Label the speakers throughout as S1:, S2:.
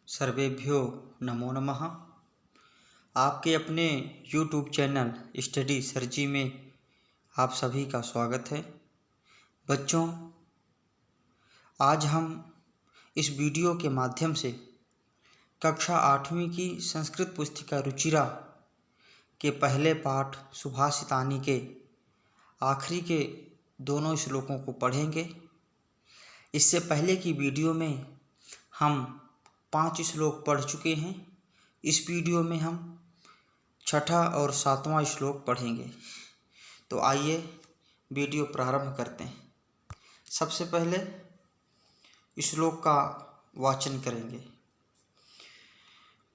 S1: सर्वेभ्यो नमो नमः। आपके अपने YouTube चैनल स्टडी सर्जी में आप सभी का स्वागत है। बच्चों, आज हम इस वीडियो के माध्यम से कक्षा 8वीं की संस्कृत पुस्तिका रुचिरा के पहले पाठ सुभाषितानी के आखिरी के दोनों श्लोकों को पढ़ेंगे। इससे पहले की वीडियो में हम 5 श्लोक पढ़ चुके हैं। इस वीडियो में हम 6ठा और 7वां श्लोक पढ़ेंगे। तो आइए वीडियो प्रारंभ करते हैं। सबसे पहले श्लोक का वाचन करेंगे।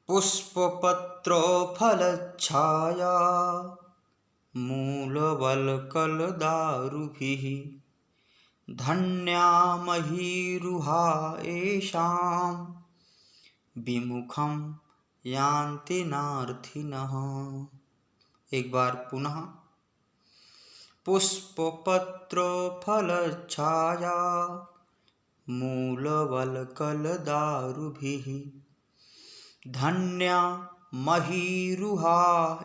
S1: पुष्पपत्रो फलच्छाया मूलवल्कलदारुभिः धन्या महीरुहा येषां विमुखं यान्ति नार्थिनः। एक बार पुनः। पुष्पपत्र फलच्छाया मूलवल्कलदारुभिः धन्या महीरुहा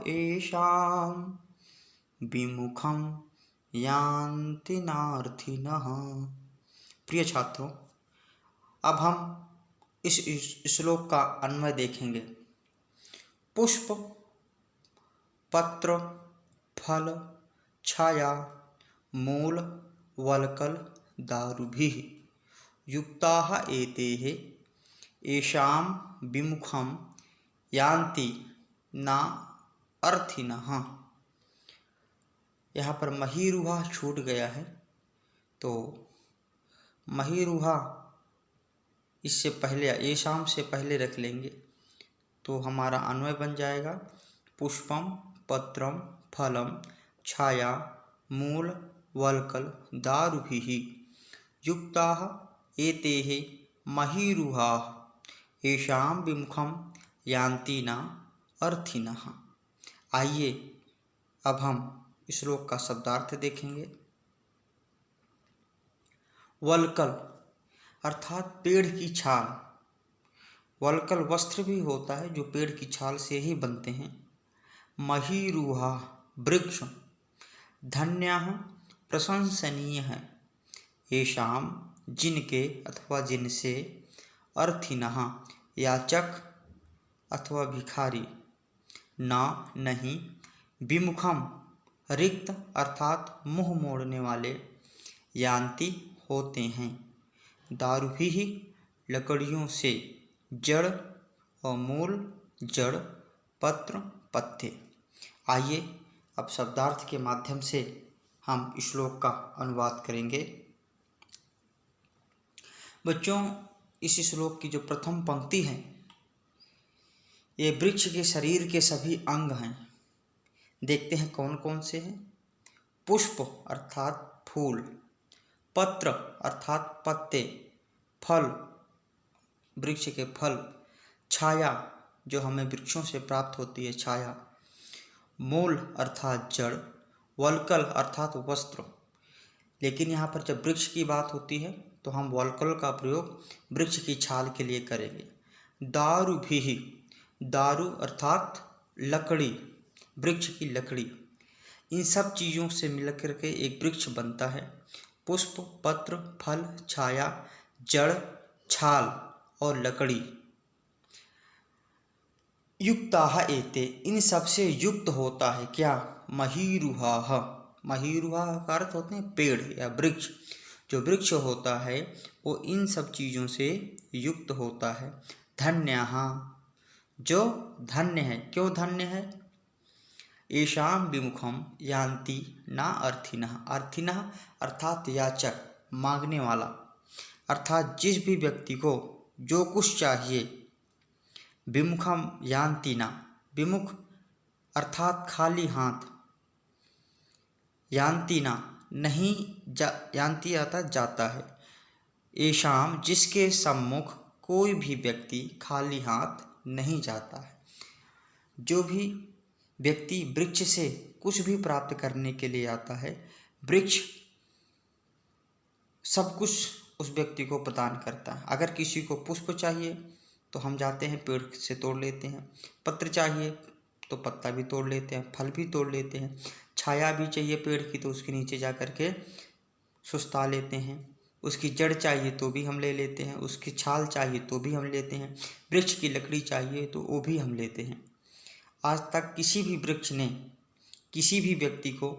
S1: येषां विमुखं यान्ति नार्थिनः। प्रिय छात्रों, अब हम इस श्लोक का अन्वय देखेंगे। पुष्प, पत्र, फल, छाया, मूल, वल्कल दारुभिः युक्ताः एतेः येषां विमुखं यान्ति न अर्थिनः। यहाँ पर महीरुहा छूट गया है, तो महीरुहा इससे पहले येषां से पहले रख लेंगे तो हमारा अन्वय बन जाएगा। पुष्पम पत्रम फलम छाया मूल वल्कल दारुभिः युक्ताः एतेः महीरुहाः येषां विमुखं यान्ति न अर्थिनः। आइए अब हम श्लोक का शब्दार्थ देखेंगे। वल्कल अर्थात पेड़ की छाल। वल्कल वस्त्र भी होता है जो पेड़ की छाल से ही बनते हैं। महीरुहा वृक्ष। धन्याः प्रशंसनीय है। येषां जिनके अथवा जिनसे। अर्थिनः याचक अथवा भिखारी। न नहीं। विमुखम रिक्त अर्थात मुँह मोड़ने वाले। यान्ति होते हैं। दारुभिः लकड़ियों से। जड़ और मूल जड़, पत्र पत्ते। आइए अब शब्दार्थ के माध्यम से हम श्लोक का अनुवाद करेंगे। बच्चों, इस श्लोक की जो प्रथम पंक्ति है, ये वृक्ष के शरीर के सभी अंग हैं। देखते हैं कौन कौन से हैं। पुष्प अर्थात फूल, पत्र अर्थात पत्ते, फल वृक्ष के फल, छाया जो हमें वृक्षों से प्राप्त होती है छाया, मूल अर्थात जड़, वल्कल अर्थात वस्त्र। लेकिन यहाँ पर जब वृक्ष की बात होती है तो हम वल्कल का प्रयोग वृक्ष की छाल के लिए करेंगे। दारुभिः, दारु अर्थात लकड़ी, वृक्ष की लकड़ी। इन सब चीज़ों से मिलकर के एक वृक्ष बनता है। पुष्प, पत्र, फल, छाया, जड़, छाल और लकड़ी। युक्ताः एते, इन सब से युक्त होता है क्या? महीरुहाः। महीरुहा का अर्थ होते हैं पेड़ या वृक्ष। जो वृक्ष होता है वो इन सब चीज़ों से युक्त होता है। धन्याः, जो धन्य है। क्यों धन्य है? येषां विमुखं यान्ति न अर्थिनः। अर्थिनः अर्थात याचक, मांगने वाला। अर्थात जिस भी व्यक्ति को जो कुछ चाहिए। विमुखम यान्ति न, विमुख अर्थात खाली हाथ। यान्ति न नहीं, यान्ति अर्थात जाता है। येषां जिसके सम्मुख कोई भी व्यक्ति खाली हाथ नहीं जाता है। जो भी व्यक्ति वृक्ष से कुछ भी प्राप्त करने के लिए आता है, वृक्ष सब कुछ उस व्यक्ति को प्रदान करता है। अगर किसी को पुष्प चाहिए तो हम जाते हैं पेड़ से तोड़ लेते हैं। पत्र चाहिए तो पत्ता भी तोड़ लेते हैं, फल भी तोड़ लेते हैं। छाया भी चाहिए पेड़ की तो उसके नीचे जा कर के सुस्ता लेते हैं। उसकी जड़ चाहिए तो भी हम ले लेते हैं, उसकी छाल चाहिए तो भी हम लेते हैं, वृक्ष की लकड़ी चाहिए तो वो भी हम लेते हैं। आज तक किसी भी वृक्ष ने किसी भी व्यक्ति को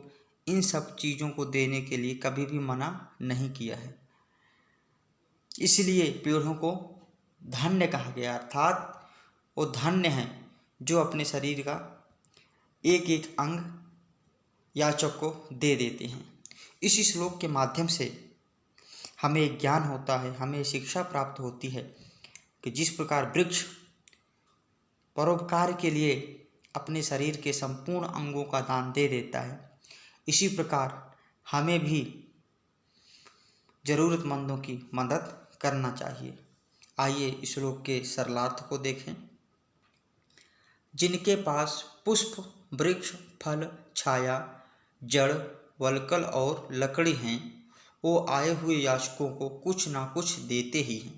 S1: इन सब चीज़ों को देने के लिए कभी भी मना नहीं किया है। इसलिए पेड़ों को धन्य कहा गया, अर्थात वो धन्य हैं जो अपने शरीर का एक एक अंग याचक को दे देते हैं। इसी श्लोक के माध्यम से हमें ज्ञान होता है, हमें शिक्षा प्राप्त होती है कि जिस प्रकार वृक्ष परोपकार के लिए अपने शरीर के संपूर्ण अंगों का दान दे देता है, इसी प्रकार हमें भी ज़रूरतमंदों की मदद करना चाहिए। आइए इस श्लोक के सरलार्थ को देखें। जिनके पास पुष्प, वृक्ष, फल, छाया, जड़, वलकल और लकड़ी हैं, वो आए हुए याचकों को कुछ ना कुछ देते ही हैं।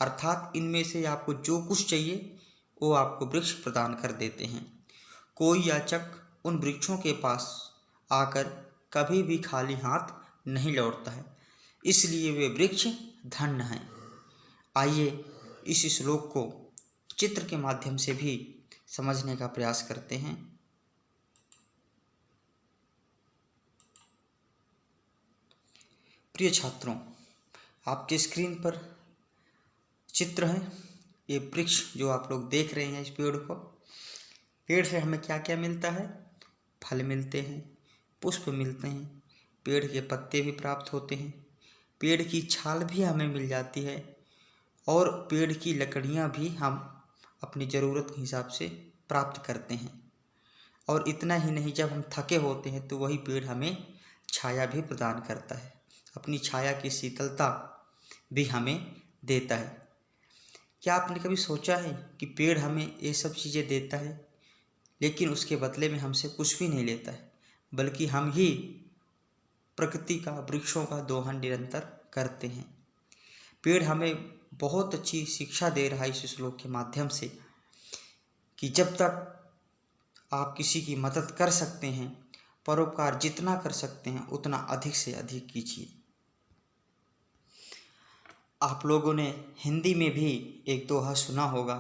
S1: अर्थात इनमें से आपको जो कुछ चाहिए वो आपको वृक्ष प्रदान कर देते हैं। कोई याचक उन वृक्षों के पास आकर कभी भी खाली हाथ नहीं लौटता है, इसलिए वे वृक्ष धन्य हैं। आइए इस श्लोक को चित्र के माध्यम से भी समझने का प्रयास करते हैं। प्रिय छात्रों, आपके स्क्रीन पर चित्र है। ये वृक्ष जो आप लोग देख रहे हैं, इस पेड़ को, पेड़ से हमें क्या क्या मिलता है? फल मिलते हैं, पुष्प मिलते हैं, पेड़ के पत्ते भी प्राप्त होते हैं, पेड़ की छाल भी हमें मिल जाती है और पेड़ की लकड़ियाँ भी हम अपनी ज़रूरत के हिसाब से प्राप्त करते हैं। और इतना ही नहीं, जब हम थके होते हैं तो वही पेड़ हमें छाया भी प्रदान करता है, अपनी छाया की शीतलता भी हमें देता है। क्या आपने कभी सोचा है कि पेड़ हमें ये सब चीज़ें देता है लेकिन उसके बदले में हमसे कुछ भी नहीं लेता है, बल्कि हम ही प्रकृति का, वृक्षों का दोहन निरंतर करते हैं। पेड़ हमें बहुत अच्छी शिक्षा दे रहा है इस श्लोक के माध्यम से कि जब तक आप किसी की मदद कर सकते हैं, परोपकार जितना कर सकते हैं उतना अधिक से अधिक कीजिए। आप लोगों ने हिंदी में भी एक दोहा सुना होगा,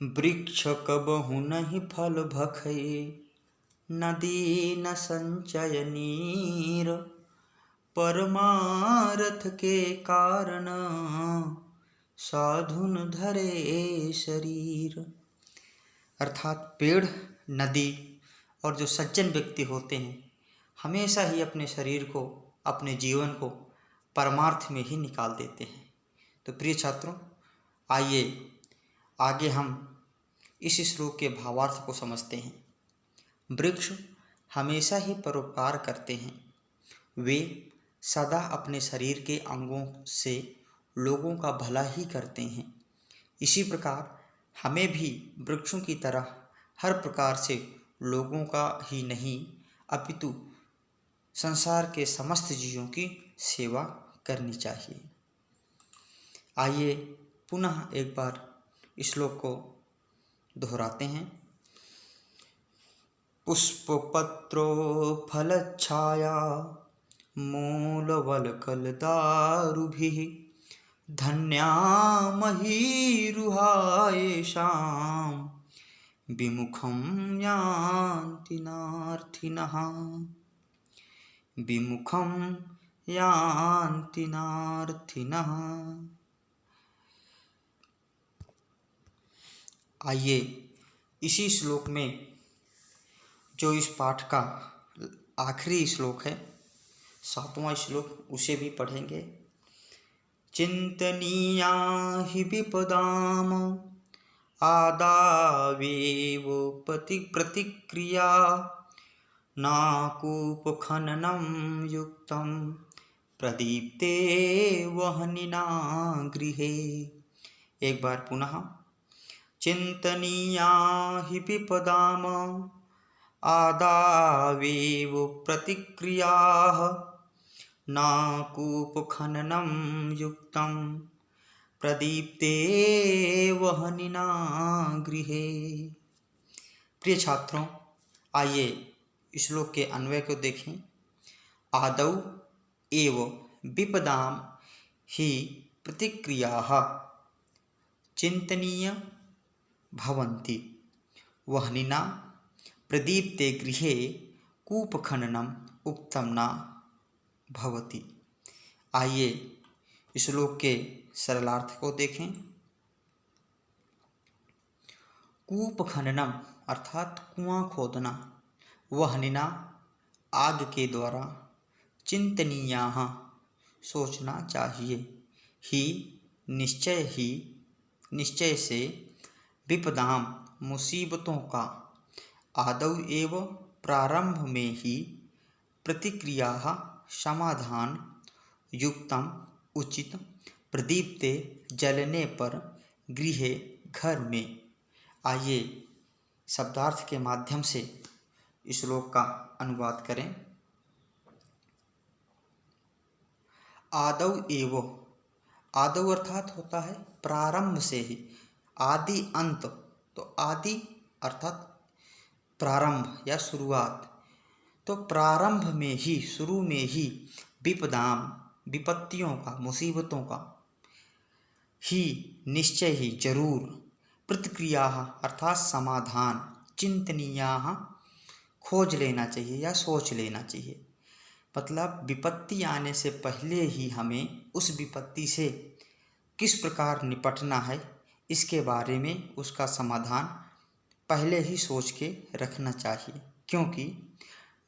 S1: वृक्ष कबहु नहीं फल भखै, नदी न संचय नीर, परमारथ के कारण साधुन धरे शरीर। अर्थात पेड़, नदी और जो सज्जन व्यक्ति होते हैं हमेशा ही अपने शरीर को, अपने जीवन को परमार्थ में ही निकाल देते हैं। तो प्रिय छात्रों, आइए आगे हम इस श्लोक के भावार्थ को समझते हैं। वृक्ष हमेशा ही परोपकार करते हैं, वे सदा अपने शरीर के अंगों से लोगों का भला ही करते हैं। इसी प्रकार हमें भी वृक्षों की तरह हर प्रकार से लोगों का ही नहीं अपितु संसार के समस्त जीवों की सेवा करनी चाहिए। आइए पुनः एक बार इस श्लोक को दोहराते हैं। पुष्पपत्रो फलच्छाया मूलवलकलदारुभिः धन्या महीरुहा येषां विमुखं यान्ति नार्थिनः, विमुखं यान्ति नार्थिनः। आइए इसी श्लोक में, जो इस पाठ का आखिरी श्लोक है, 7वां श्लोक, उसे भी पढ़ेंगे। चिंतनीया हि विपदाम आदावेव प्रतिक्रिया नाकूपखननं युक्तं प्रदीप्ते वह्निना गृहे। एक बार पुनः। चिंतनीया हि विपदाम आदावेव प्रतिक्रियाः नाकूपखननं युक्तं प्रदीप्ते वहनिना गृहे। प्रिय छात्रों, आइए श्लोक के अन्वय को देखें। आदौ एव विपदां हि प्रतिक्रियाः चिन्तनीय भवन्ति। वह्निना प्रदीप्ते गृहे कूपखननम् उक्तं न भवति। आइए श्लोक के सरलार्थ को देखें। कूप खननम अर्थात कुआं खोदना, वह्निना आग के द्वारा, चिंतनीयाः सोचना चाहिए, ही निश्चय से, विपदाम मुसीबतों का, आदौ एव प्रारंभ में ही, प्रतिक्रिया समाधान युक्तम उचित, प्रदीप्ते जलने पर, गृहे घर में। आइए शब्दार्थ के माध्यम से श्लोक का अनुवाद करें। आदौ एव, आदौ अर्थात होता है प्रारंभ से ही, आदि अंत, तो आदि अर्थात प्रारंभ या शुरुआत, तो प्रारंभ में ही, शुरू में ही, विपदाम विपत्तियों का, मुसीबतों का, ही निश्चय ही, जरूर, प्रतिक्रिया अर्थात समाधान, चिंतनीया खोज लेना चाहिए या सोच लेना चाहिए। मतलब विपत्ति आने से पहले ही हमें उस विपत्ति से किस प्रकार निपटना है, इसके बारे में उसका समाधान पहले ही सोच के रखना चाहिए। क्योंकि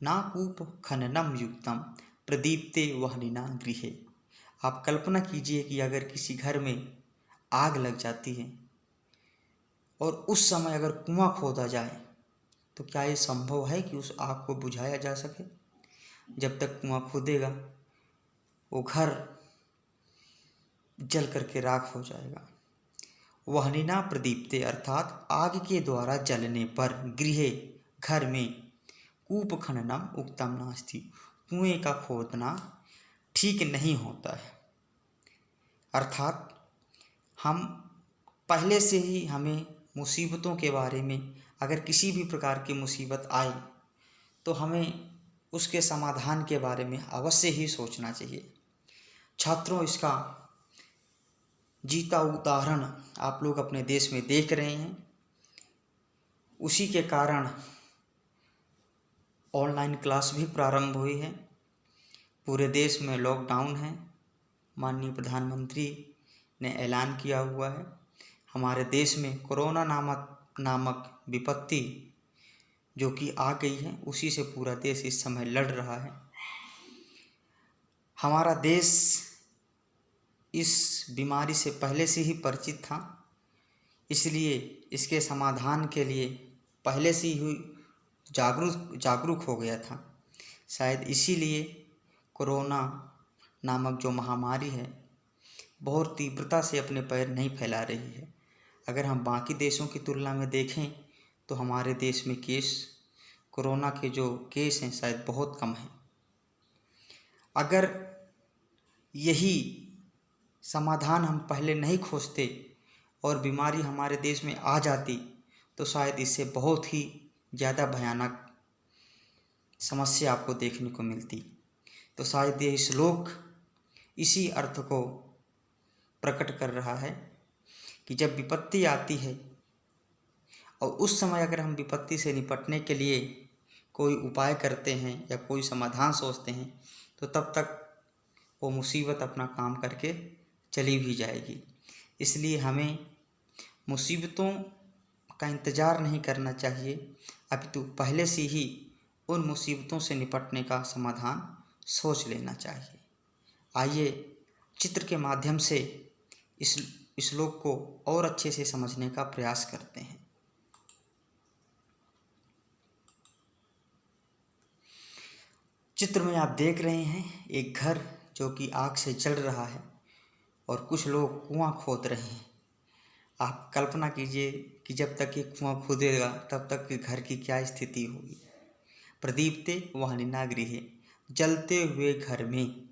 S1: नाकूप खननम युक्तम प्रदीप्ते वह्निना गृहे। आप कल्पना कीजिए कि अगर किसी घर में आग लग जाती है और उस समय अगर कुआं खोदा जाए तो क्या ये संभव है कि उस आग को बुझाया जा सके? जब तक कुआं खोदेगा वो घर जल करके राख हो जाएगा। वह्निना प्रदीप्ते अर्थात आग के द्वारा जलने पर, गृहे घर में, कूप खननम उक्तम नास्ति कुएं का खोदना ठीक नहीं होता है। अर्थात हम पहले से ही हमें मुसीबतों के बारे में, अगर किसी भी प्रकार की मुसीबत आए तो हमें उसके समाधान के बारे में अवश्य ही सोचना चाहिए। छात्रों, इसका जीता उदाहरण आप लोग अपने देश में देख रहे हैं। उसी के कारण ऑनलाइन क्लास भी प्रारंभ हुई है। पूरे देश में लॉकडाउन है। माननीय प्रधानमंत्री ने ऐलान किया हुआ है। हमारे देश में कोरोना नामक विपत्ति जो कि आ गई है, उसी से पूरा देश इस समय लड़ रहा है। हमारा देश इस बीमारी से पहले से ही परिचित था, इसलिए इसके समाधान के लिए पहले से ही जागरूक हो गया था। शायद इसीलिए कोरोना नामक जो महामारी है बहुत तीव्रता से अपने पैर नहीं फैला रही है। अगर हम बाकी देशों की तुलना में देखें तो हमारे देश में कोरोना के जो केस हैं शायद बहुत कम हैं। अगर यही समाधान हम पहले नहीं खोजते और बीमारी हमारे देश में आ जाती तो शायद इससे बहुत ही ज़्यादा भयानक समस्या आपको देखने को मिलती। तो शायद ये श्लोक इसी अर्थ को प्रकट कर रहा है कि जब विपत्ति आती है और उस समय अगर हम विपत्ति से निपटने के लिए कोई उपाय करते हैं या कोई समाधान सोचते हैं तो तब तक वो मुसीबत अपना काम करके चली भी जाएगी। इसलिए हमें मुसीबतों का इंतज़ार नहीं करना चाहिए, अपितु पहले से ही उन मुसीबतों से निपटने का समाधान सोच लेना चाहिए। आइए चित्र के माध्यम से इस श्लोक को और अच्छे से समझने का प्रयास करते हैं। चित्र में आप देख रहे हैं एक घर जो कि आग से जल रहा है और कुछ लोग कुआं खोद रहे हैं। आप कल्पना कीजिए कि जब तक ये कुआं खोदेगा तब तक के घर की क्या स्थिति होगी। प्रदीप्ते वह्निना गृहे, जलते हुए घर में,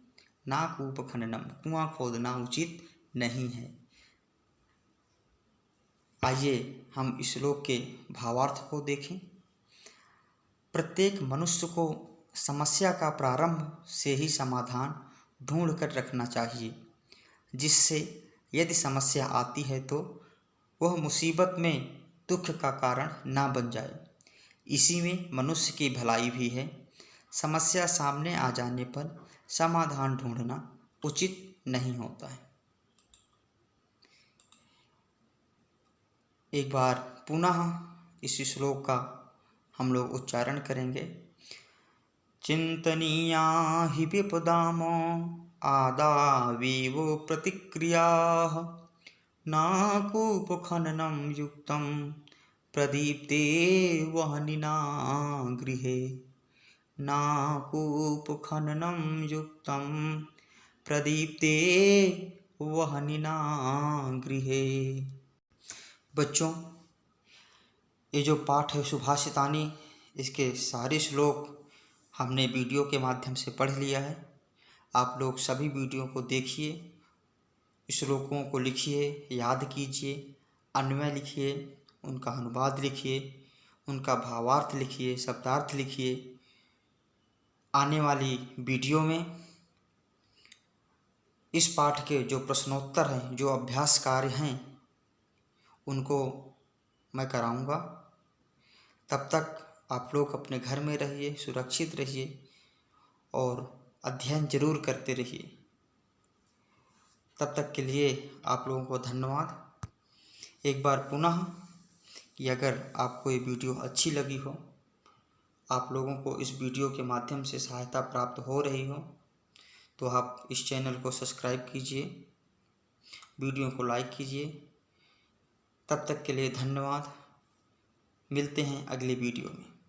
S1: नाकूप खननम कुआं खोदना उचित नहीं है। आइए हम इस श्लोक के भावार्थ को देखें। प्रत्येक मनुष्य को समस्या का प्रारंभ से ही समाधान ढूंढ कर रखना चाहिए, जिससे यदि समस्या आती है तो वह मुसीबत में दुख का कारण ना बन जाए। इसी में मनुष्य की भलाई भी है। समस्या सामने आ जाने पर समाधान ढूंढना उचित नहीं होता है। एक बार पुनः इस श्लोक का हम लोग उच्चारण करेंगे। चिंतनीया हि विपदाम आदावेव प्रतिक्रियाः नाकूपखननं युक्तं प्रदीप्ते वह्निना गृहे। नाकूपखननं युक्तं प्रदीप्ते वह्निना गृहे। बच्चों, ये जो पाठ है सुभाषितानी, इसके सारे श्लोक हमने वीडियो के माध्यम से पढ़ लिया है। आप लोग सभी वीडियो को देखिए, श्लोकों को लिखिए, याद कीजिए, अन्वय लिखिए, उनका अनुवाद लिखिए, उनका भावार्थ लिखिए, शब्दार्थ लिखिए। आने वाली वीडियो में इस पाठ के जो प्रश्नोत्तर हैं, जो अभ्यास कार्य हैं, उनको मैं कराऊंगा। तब तक आप लोग अपने घर में रहिए, सुरक्षित रहिए और अध्ययन जरूर करते रहिए। तब तक के लिए आप लोगों को धन्यवाद। एक बार पुनः कि अगर आपको ये वीडियो अच्छी लगी हो, आप लोगों को इस वीडियो के माध्यम से सहायता प्राप्त हो रही हो, तो आप इस चैनल को सब्सक्राइब कीजिए, वीडियो को लाइक कीजिए। तब तक के लिए धन्यवाद। मिलते हैं अगले वीडियो में।